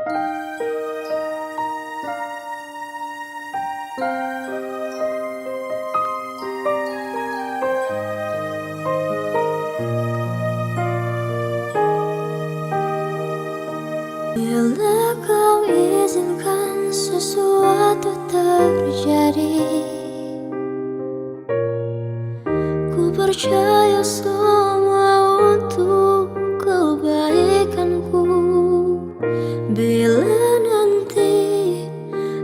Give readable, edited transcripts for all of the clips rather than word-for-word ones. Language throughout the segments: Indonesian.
Bila kau izinkan sesuatu terjadi, ku percaya semua untuk kebaikanku. Bila nanti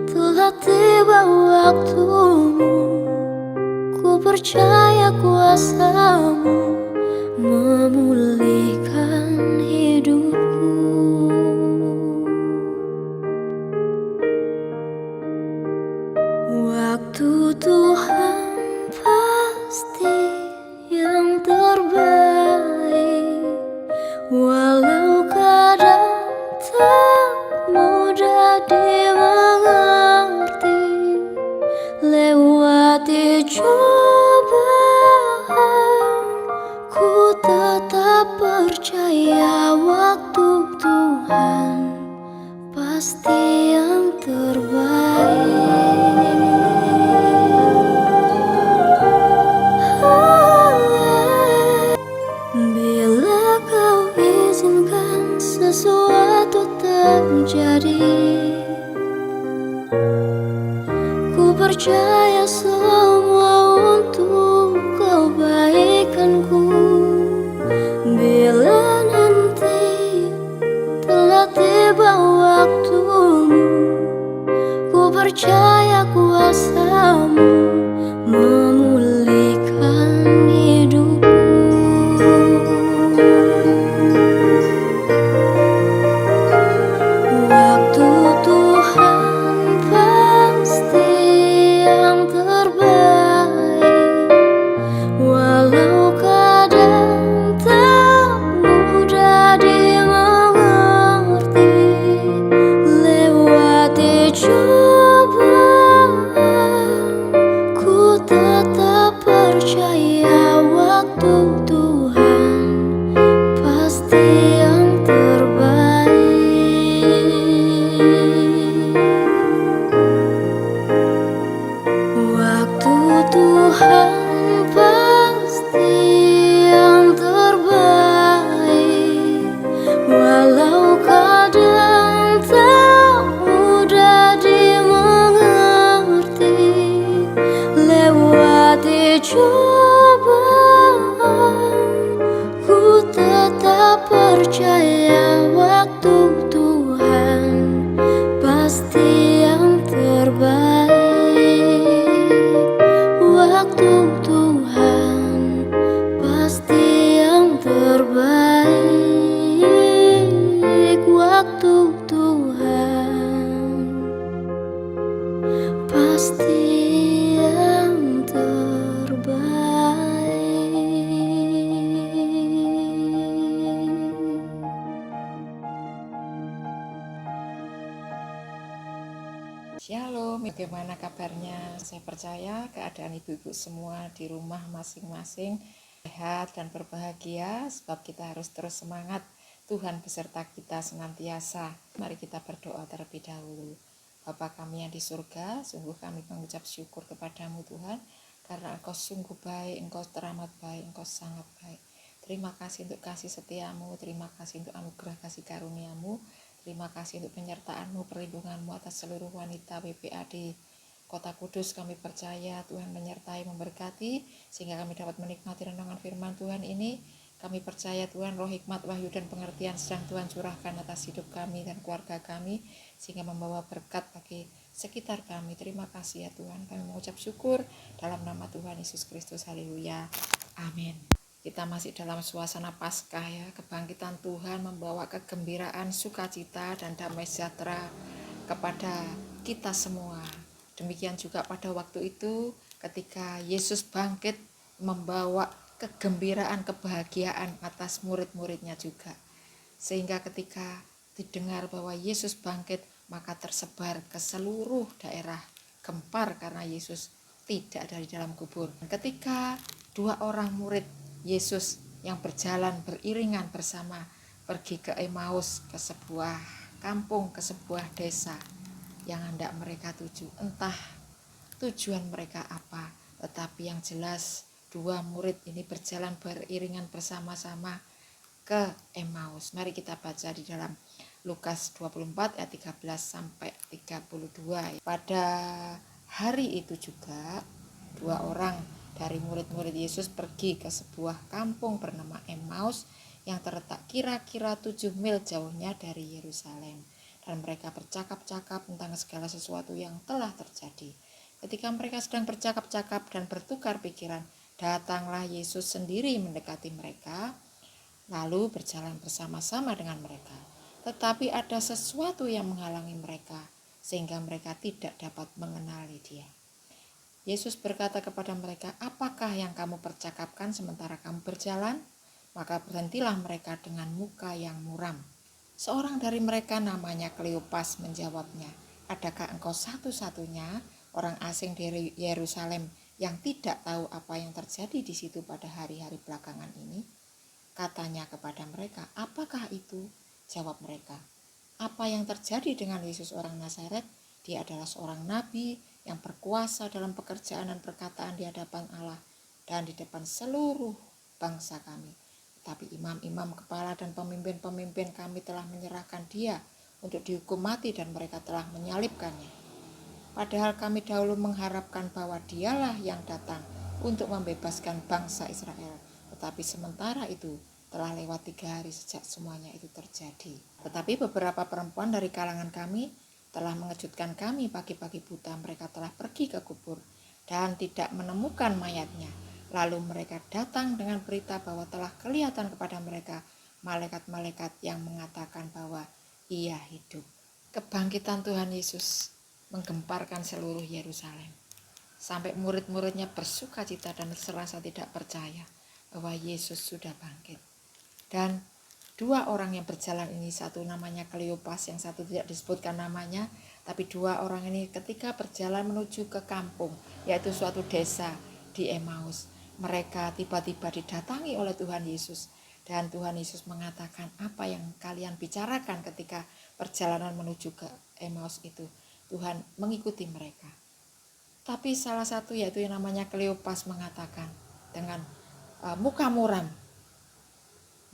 telah tiba waktumu, ku percaya kuasamu memulihkan hidupku. Waktu Tuhan pasti yang terbaik, walau kadang tak mudah dimengerti. Lewati cobaan, ku tetap percaya waktu Tuhan pasti yang terbaik. Bila kau izinkan sesuatu terjadi, ku percaya semua untuk kebaikanku. Bila nanti telah tiba waktumu, ku percaya kuasamu memulihkan hidupku. Waktu Tuhan pasti yang terbaik, walau kadang tak mudah dimengerti. Lewati cobaan, ku tetap percaya waktu Tuhan pasti yang terbaik. Waktu Tuhan pasti yang terbaik, walau kadang tak mudah dimengerti. Lewati cobaan, ku tetap percaya waktu Tuhan pasti yang terbaik. Waktu Tuhan pasti yang terbaik. Waktu Tuhan pasti yang terbaik. Shalom, bagaimana kabarnya? Saya percaya keadaan ibu-ibu semua di rumah masing-masing sehat dan berbahagia, sebab kita harus terus semangat. Tuhan beserta kita senantiasa. Mari kita berdoa terlebih dahulu. Bapa kami yang di surga, sungguh kami mengucap syukur kepadamu Tuhan, karena Engkau sungguh baik, Engkau teramat baik, Engkau sangat baik. Terima kasih untuk kasih setiamu, terima kasih untuk anugerah kasih karuniamu, terima kasih untuk penyertaan-Mu, perlindungan-Mu atas seluruh wanita WPA di Kota Kudus. Kami percaya Tuhan menyertai, memberkati, sehingga kami dapat menikmati renungan firman Tuhan ini. Kami percaya Tuhan roh hikmat, wahyu, dan pengertian sedang Tuhan curahkan atas hidup kami dan keluarga kami, sehingga membawa berkat bagi sekitar kami. Terima kasih ya Tuhan, kami mengucap syukur dalam nama Tuhan Yesus Kristus. Haleluya, amin. Kita masih dalam suasana Paskah ya, kebangkitan Tuhan membawa kegembiraan, sukacita, dan damai sejahtera kepada kita semua. Demikian juga pada waktu itu ketika Yesus bangkit membawa kegembiraan, kebahagiaan atas murid-muridnya juga. Sehingga ketika didengar bahwa Yesus bangkit, maka tersebar ke seluruh daerah gempar karena Yesus tidak ada di dalam kubur. Ketika dua orang murid Yesus yang berjalan beriringan bersama pergi ke Emmaus, ke sebuah kampung, ke sebuah desa yang hendak mereka tuju. Entah tujuan mereka apa, tetapi yang jelas dua murid ini berjalan beriringan bersama-sama ke Emmaus. Mari kita baca di dalam Lukas 24 ayat 13 sampai 32. Pada hari itu juga dua orang dari murid-murid Yesus pergi ke sebuah kampung bernama Emmaus yang terletak kira-kira 7 mil jauhnya dari Yerusalem. Dan mereka bercakap-cakap tentang segala sesuatu yang telah terjadi. Ketika mereka sedang bercakap-cakap dan bertukar pikiran, datanglah Yesus sendiri mendekati mereka, lalu berjalan bersama-sama dengan mereka. Tetapi ada sesuatu yang menghalangi mereka, sehingga mereka tidak dapat mengenali Dia. Yesus berkata kepada mereka, "Apakah yang kamu percakapkan sementara kamu berjalan?" Maka berhentilah mereka dengan muka yang muram. Seorang dari mereka namanya Kleopas menjawabnya, "Adakah engkau satu-satunya orang asing dari Yerusalem yang tidak tahu apa yang terjadi di situ pada hari-hari belakangan ini?" Katanya kepada mereka, "Apakah itu?" Jawab mereka, "Apa yang terjadi dengan Yesus orang Nazaret? Dia adalah seorang nabi yang berkuasa dalam pekerjaan dan perkataan di hadapan Allah dan di depan seluruh bangsa kami. Tetapi imam-imam kepala dan pemimpin-pemimpin kami telah menyerahkan Dia untuk dihukum mati dan mereka telah menyalibkannya. Padahal kami dahulu mengharapkan bahwa Dialah yang datang untuk membebaskan bangsa Israel. Tetapi sementara itu telah lewat 3 hari sejak semuanya itu terjadi. Tetapi beberapa perempuan dari kalangan kami telah mengejutkan kami pagi-pagi buta. Mereka telah pergi ke kubur dan tidak menemukan mayatnya. Lalu mereka datang dengan berita bahwa telah kelihatan kepada mereka malaikat-malaikat yang mengatakan bahwa Ia hidup. Kebangkitan Tuhan Yesus menggemparkan seluruh Yerusalem. Sampai murid-muridnya bersuka cita dan serasa tidak percaya bahwa Yesus sudah bangkit. Dan dua orang yang berjalan ini, satu namanya Kleopas, yang satu tidak disebutkan namanya, tapi dua orang ini ketika berjalan menuju ke kampung, yaitu suatu desa di Emmaus, mereka tiba-tiba didatangi oleh Tuhan Yesus. Dan Tuhan Yesus mengatakan, "Apa yang kalian bicarakan ketika perjalanan menuju ke Emmaus itu?" Tuhan mengikuti mereka. Tapi salah satu, yaitu yang namanya Kleopas, mengatakan dengan muka muram,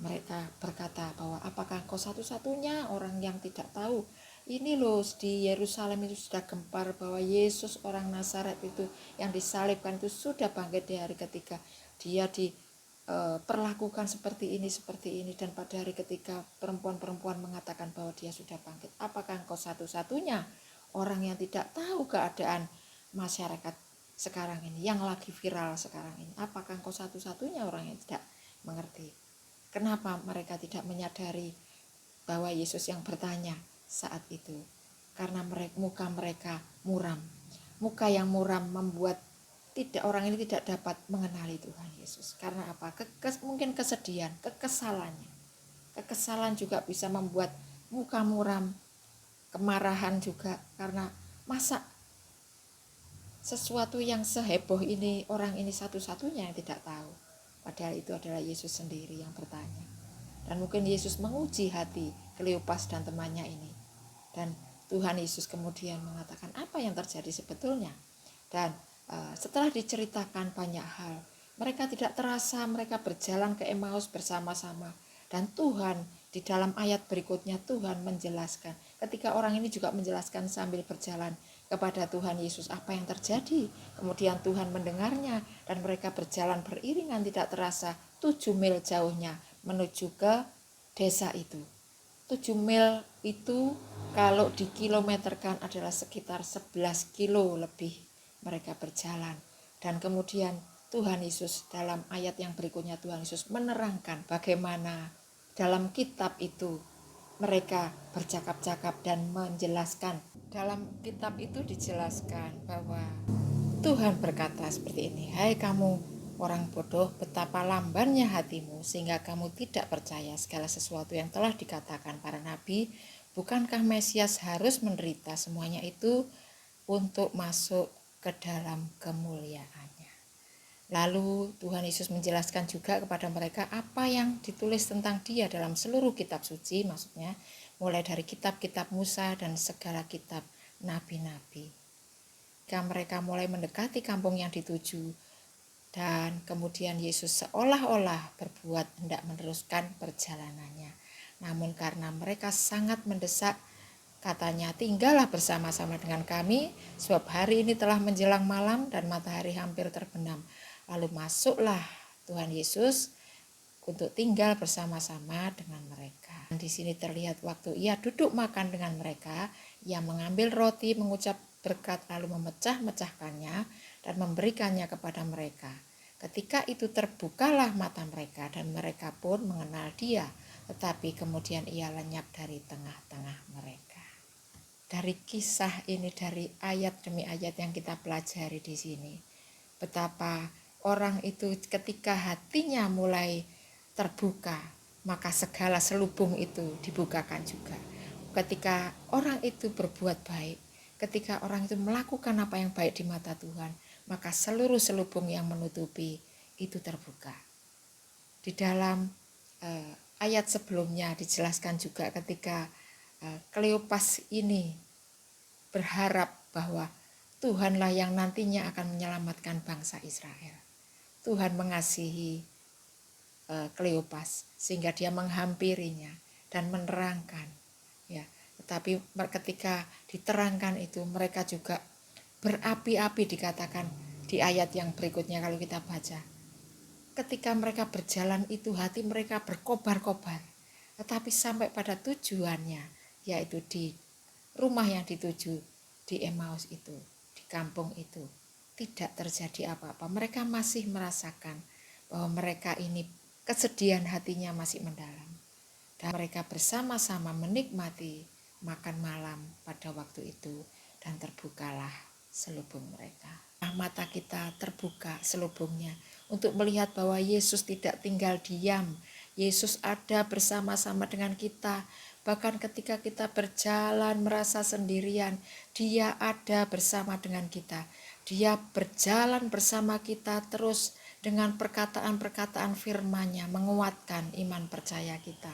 mereka berkata bahwa, "Apakah engkau satu-satunya orang yang tidak tahu? Ini loh, di Yerusalem itu sudah gempar bahwa Yesus orang Nazaret itu yang disalibkan itu sudah bangkit di hari ketiga. Dia diperlakukan seperti ini, dan pada hari ketiga perempuan-perempuan mengatakan bahwa dia sudah bangkit. Apakah engkau satu-satunya orang yang tidak tahu keadaan masyarakat sekarang ini, yang lagi viral sekarang ini? Apakah engkau satu-satunya orang yang tidak mengerti?" Kenapa mereka tidak menyadari bahwa Yesus yang bertanya saat itu? Karena muka mereka muram. Muka yang muram membuat orang ini tidak dapat mengenali Tuhan Yesus. Karena apa? Mungkin kesedihan, kekesalannya. Kekesalan juga bisa membuat muka muram. Kemarahan juga, karena masa sesuatu yang seheboh ini, orang ini satu-satunya yang tidak tahu. Padahal itu adalah Yesus sendiri yang bertanya. Dan mungkin Yesus menguji hati Kleopas dan temannya ini. Dan Tuhan Yesus kemudian mengatakan apa yang terjadi sebetulnya. Dan setelah diceritakan banyak hal, mereka tidak terasa mereka berjalan ke Emmaus bersama-sama. Dan Tuhan di dalam ayat berikutnya, Tuhan menjelaskan. Ketika orang ini juga menjelaskan sambil berjalan kepada Tuhan Yesus apa yang terjadi. Kemudian Tuhan mendengarnya dan mereka berjalan beriringan tidak terasa 7 mil jauhnya menuju ke desa itu. 7 mil itu kalau dikilometerkan adalah sekitar 11 kilo lebih mereka berjalan. Dan kemudian Tuhan Yesus dalam ayat yang berikutnya, Tuhan Yesus menerangkan bagaimana dalam kitab itu mereka bercakap-cakap dan menjelaskan. Dalam kitab itu dijelaskan bahwa Tuhan berkata seperti ini, "Hai kamu orang bodoh, betapa lambannya hatimu sehingga kamu tidak percaya segala sesuatu yang telah dikatakan para nabi. Bukankah Mesias harus menderita semuanya itu untuk masuk ke dalam kemuliaannya?" Lalu Tuhan Yesus menjelaskan juga kepada mereka apa yang ditulis tentang Dia dalam seluruh kitab suci, maksudnya mulai dari kitab-kitab Musa dan segala kitab nabi-nabi. Ketika mereka mulai mendekati kampung yang dituju, dan kemudian Yesus seolah-olah berbuat hendak meneruskan perjalanannya. Namun karena mereka sangat mendesak, katanya, tinggallah bersama-sama dengan kami, sebab hari ini telah menjelang malam dan matahari hampir terbenam. Lalu masuklah Tuhan Yesus untuk tinggal bersama-sama dengan mereka. Di sini terlihat waktu ia duduk makan dengan mereka, ia mengambil roti, mengucap berkat, lalu memecah-mecahkannya dan memberikannya kepada mereka. Ketika itu terbukalah mata mereka dan mereka pun mengenal dia, tetapi kemudian ia lenyap dari tengah-tengah mereka. Dari kisah ini, dari ayat demi ayat yang kita pelajari di sini, betapa orang itu ketika hatinya mulai terbuka, maka segala selubung itu dibukakan juga. Ketika orang itu berbuat baik, ketika orang itu melakukan apa yang baik di mata Tuhan, maka seluruh selubung yang menutupi itu terbuka. Di dalam ayat sebelumnya dijelaskan juga ketika Kleopas ini berharap bahwa Tuhanlah yang nantinya akan menyelamatkan bangsa Israel. Tuhan mengasihi Kleopas sehingga dia menghampirinya dan menerangkan, ya. Tetapi ketika diterangkan itu, mereka juga berapi-api, dikatakan di ayat yang berikutnya kalau kita baca. Ketika mereka berjalan itu, hati mereka berkobar-kobar. Tetapi sampai pada tujuannya, yaitu di rumah yang dituju, di Emmaus itu, di kampung itu, tidak terjadi apa-apa. Mereka masih merasakan bahwa mereka ini kesedihan hatinya masih mendalam. Dan mereka bersama-sama menikmati makan malam pada waktu itu, dan terbukalah selubung mereka. Mata kita terbuka selubungnya untuk melihat bahwa Yesus tidak tinggal diam. Yesus ada bersama-sama dengan kita. Bahkan ketika kita berjalan merasa sendirian, Dia ada bersama dengan kita. Dia berjalan bersama kita terus dengan perkataan-perkataan firman-Nya menguatkan iman percaya kita.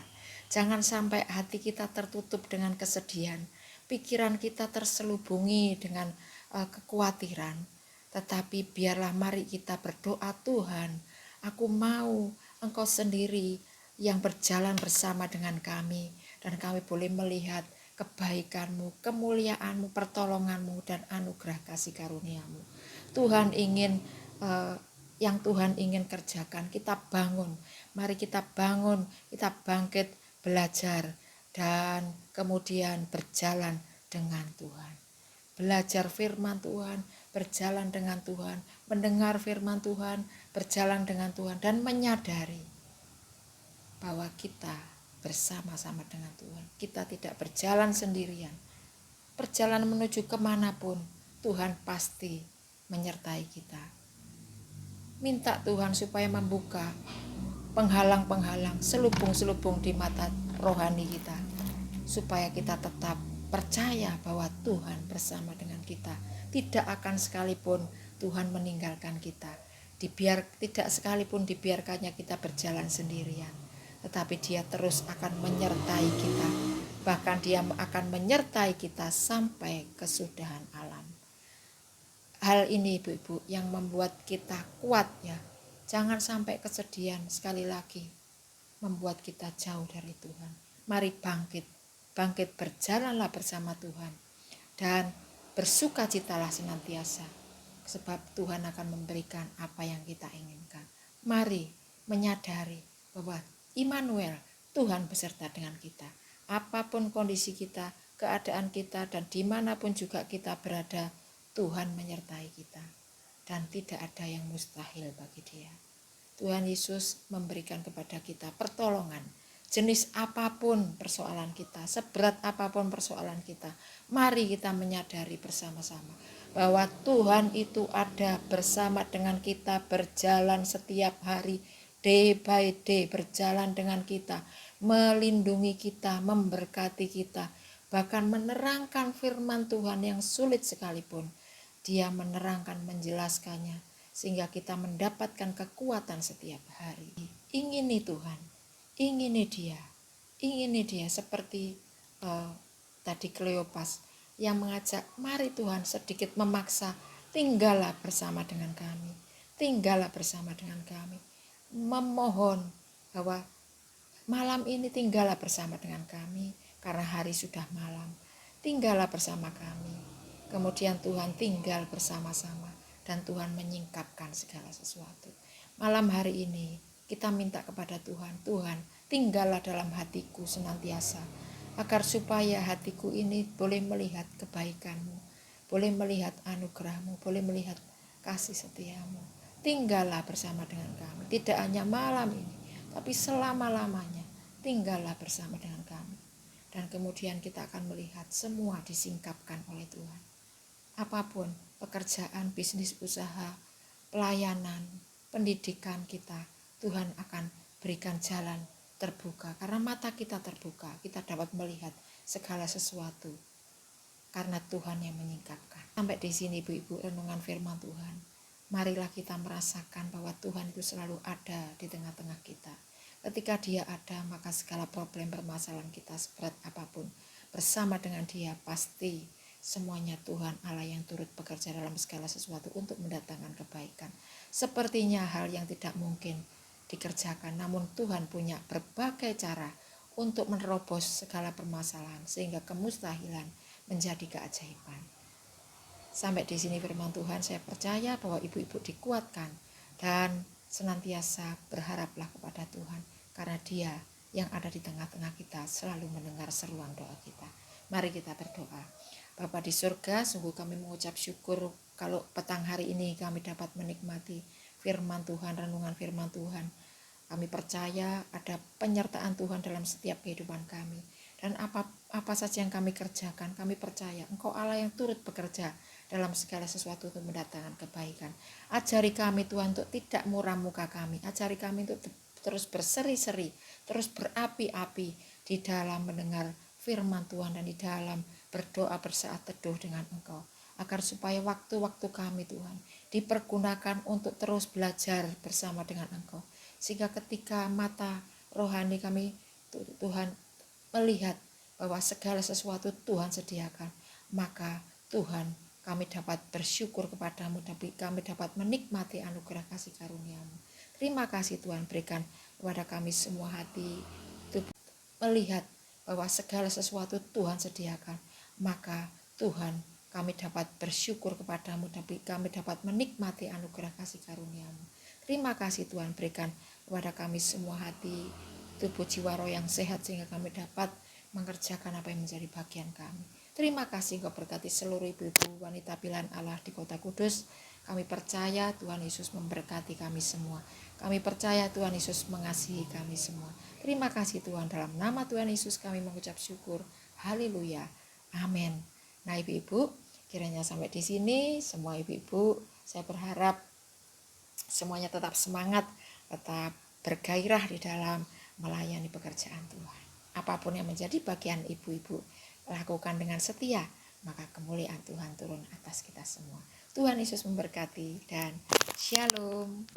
Jangan sampai hati kita tertutup dengan kesedihan, pikiran kita terselubungi dengan kekhawatiran. Tetapi biarlah mari kita berdoa, Tuhan, aku mau Engkau sendiri yang berjalan bersama dengan kami, dan kami boleh melihat kebaikan-Mu, kemuliaan-Mu, pertolongan-Mu, dan anugerah kasih karunia-Mu. Tuhan ingin yang Tuhan ingin kerjakan, kita bangun. Mari kita bangun, kita bangkit, belajar, dan kemudian berjalan dengan Tuhan. Belajar firman Tuhan, berjalan dengan Tuhan, mendengar firman Tuhan, berjalan dengan Tuhan, dan menyadari bahwa kita bersama-sama dengan Tuhan. Kita tidak berjalan sendirian. Perjalanan menuju kemanapun, Tuhan pasti menyertai kita. Minta Tuhan supaya membuka penghalang-penghalang, selubung-selubung di mata rohani kita, supaya kita tetap percaya bahwa Tuhan bersama dengan kita. Tidak akan sekalipun Tuhan meninggalkan kita. Tidak sekalipun dibiarkannya kita berjalan sendirian, tetapi Dia terus akan menyertai kita. Bahkan Dia akan menyertai kita sampai kesudahan alam. Hal ini ibu-ibu yang membuat kita kuat, ya. Jangan sampai kesedihan sekali lagi membuat kita jauh dari Tuhan. Mari bangkit berjalanlah bersama Tuhan, dan bersukacitalah senantiasa, sebab Tuhan akan memberikan apa yang kita inginkan. Mari menyadari bahwa Immanuel, Tuhan beserta dengan kita. Apapun kondisi kita, keadaan kita, dan dimanapun juga kita berada, Tuhan menyertai kita, dan tidak ada yang mustahil bagi Dia. Tuhan Yesus memberikan kepada kita pertolongan, jenis apapun persoalan kita, seberat apapun persoalan kita. Mari kita menyadari bersama-sama bahwa Tuhan itu ada bersama dengan kita, berjalan setiap hari, day by day, berjalan dengan kita, melindungi kita, memberkati kita, bahkan menerangkan firman Tuhan yang sulit sekalipun. Dia menerangkan, menjelaskannya, sehingga kita mendapatkan kekuatan setiap hari. Ingini Tuhan, ingini Dia seperti tadi Kleopas yang mengajak, mari Tuhan sedikit memaksa, tinggallah bersama dengan kami, tinggallah bersama dengan kami, memohon bahwa malam ini tinggallah bersama dengan kami karena hari sudah malam, tinggallah bersama kami. Kemudian Tuhan tinggal bersama-sama dan Tuhan menyingkapkan segala sesuatu. Malam hari ini kita minta kepada Tuhan, Tuhan tinggallah dalam hatiku senantiasa, agar supaya hatiku ini boleh melihat kebaikan-Mu, boleh melihat anugerah-Mu, boleh melihat kasih setia-Mu. Tinggallah bersama dengan kami, tidak hanya malam ini, tapi selama-lamanya tinggallah bersama dengan kami. Dan kemudian kita akan melihat semua disingkapkan oleh Tuhan. Apapun pekerjaan, bisnis, usaha, pelayanan, pendidikan kita, Tuhan akan berikan jalan terbuka. Karena mata kita terbuka, kita dapat melihat segala sesuatu. Karena Tuhan yang menyingkapkan. Sampai di sini ibu-ibu renungan firman Tuhan. Marilah kita merasakan bahwa Tuhan itu selalu ada di tengah-tengah kita. Ketika Dia ada, maka segala problem permasalahan kita seberat apapun, bersama dengan Dia pasti semuanya Tuhan Allah yang turut bekerja dalam segala sesuatu untuk mendatangkan kebaikan. Sepertinya hal yang tidak mungkin dikerjakan, namun Tuhan punya berbagai cara untuk menerobos segala permasalahan sehingga kemustahilan menjadi keajaiban. Sampai di sini firman Tuhan, saya percaya bahwa ibu-ibu dikuatkan dan senantiasa berharaplah kepada Tuhan karena Dia yang ada di tengah-tengah kita selalu mendengar seruan doa kita. Mari kita berdoa. Bapa di surga, sungguh kami mengucap syukur kalau petang hari ini kami dapat menikmati firman Tuhan, renungan firman Tuhan. Kami percaya ada penyertaan Tuhan dalam setiap kehidupan kami. Dan apa saja yang kami kerjakan, kami percaya Engkau Allah yang turut bekerja dalam segala sesuatu untuk mendatangkan kebaikan. Ajari kami Tuhan untuk tidak muram muka kami. Ajari kami untuk terus berseri-seri, terus berapi-api di dalam mendengar firman Tuhan dan di dalam berdoa bersaat teduh dengan Engkau, agar supaya waktu-waktu kami Tuhan dipergunakan untuk terus belajar bersama dengan Engkau, sehingga ketika mata rohani kami Tuhan melihat bahwa segala sesuatu Tuhan sediakan, maka Tuhan kami dapat bersyukur kepadamu, tapi kami dapat menikmati anugerah kasih karunia-Mu. Terima kasih Tuhan, berikan kepada kami semua hati tubuh melihat bahwa segala sesuatu Tuhan sediakan, maka Tuhan kami dapat bersyukur kepadamu, tapi kami dapat menikmati anugerah kasih karunia-Mu. Terima kasih Tuhan, berikan kepada kami semua hati, tubuh, jiwa, roh yang sehat sehingga kami dapat mengerjakan apa yang menjadi bagian kami. Terima kasih Engkau berkati seluruh ibu-ibu wanita pilihan Allah di Kota Kudus. Kami percaya Tuhan Yesus memberkati kami semua. Kami percaya Tuhan Yesus mengasihi kami semua. Terima kasih Tuhan, dalam nama Tuhan Yesus kami mengucap syukur. Haleluya. Amin. Nah ibu-ibu, kiranya sampai di sini semua ibu-ibu, saya berharap semuanya tetap semangat, tetap bergairah di dalam melayani pekerjaan Tuhan. Apapun yang menjadi bagian ibu-ibu, lakukan dengan setia, maka kemuliaan Tuhan turun atas kita semua. Tuhan Yesus memberkati dan shalom.